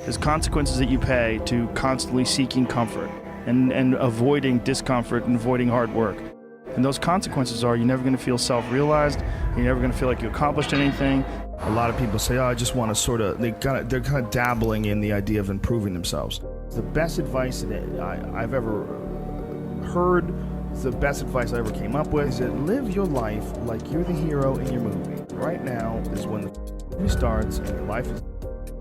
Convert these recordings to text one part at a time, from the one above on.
There's consequences that you pay to constantly seeking comfort and avoiding discomfort and avoiding hard work. And those consequences are you're never going to feel self-realized, you're never going to feel like you accomplished anything. A lot of people say, oh, I just want to sort of, they're kind of dabbling in the idea of improving themselves. The best advice that I've ever heard, the best advice I ever came up with, is that live your life like you're the hero in your movie. Right now is when the movie starts and your life is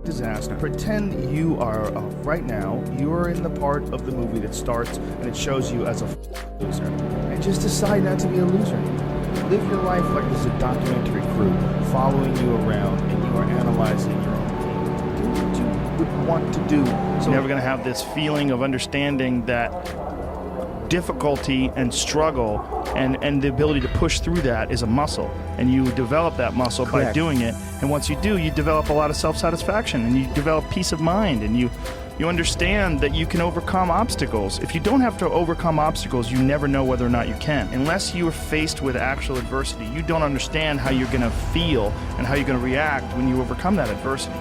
disaster. Pretend you are, right now, you're in the part of the movie that starts and it shows you as a loser. And just decide not to be a loser. Live your life like there's a documentary crew following you around and you are analyzing your own game. Do what you would want to do. So you're never going to have this feeling of understanding that difficulty and struggle and the ability to push through that is a muscle, and you develop that muscle by doing it. And once you do, you develop a lot of self-satisfaction and you develop peace of mind, and you understand that you can overcome obstacles. If you don't have to overcome obstacles, you never know whether or not you can. Unless you are faced with actual adversity, you don't understand how you're going to feel and how you're going to react when you overcome that adversity.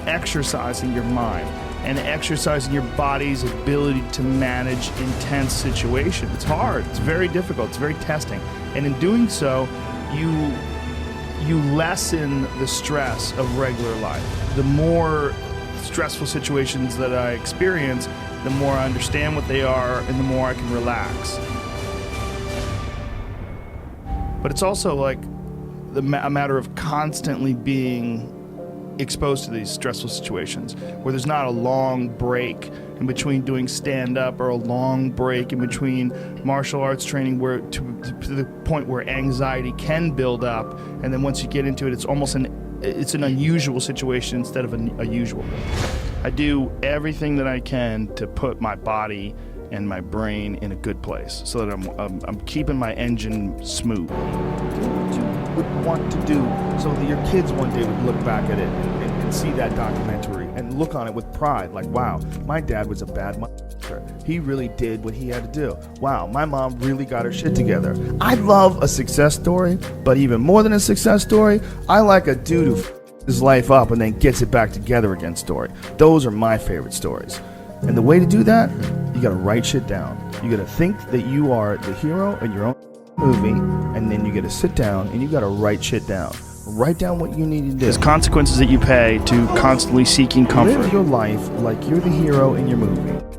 Exercising your mind and exercising your body's ability to manage intense situations. It's hard, it's very difficult, it's very testing. And in doing so, you lessen the stress of regular life. The more stressful situations that I experience, the more I understand what they are and the more I can relax. But it's also like a matter of constantly being exposed to these stressful situations where there's not a long break in between doing stand-up or a long break in between martial arts training where to the point where anxiety can build up, and then once you get into it, it's almost an unusual situation instead of a usual. I do everything that I can to put my body and my brain in a good place so that I'm keeping my engine smooth. Do what you would want to do so that your kids one day would look back at it and see that documentary and look on it with pride, like, wow, my dad was a bad motherfucker. He really did what he had to do. Wow, my mom really got her shit together. I love a success story, but even more than a success story, I like a dude who his life up and then gets it back together again story. Those are my favorite stories. And the way to do that, you gotta write shit down. You gotta think that you are the hero in your own movie, and then you gotta sit down and you gotta write shit down. Write down what you need to do. There's consequences that you pay to constantly seeking comfort. Live your life like you're the hero in your movie.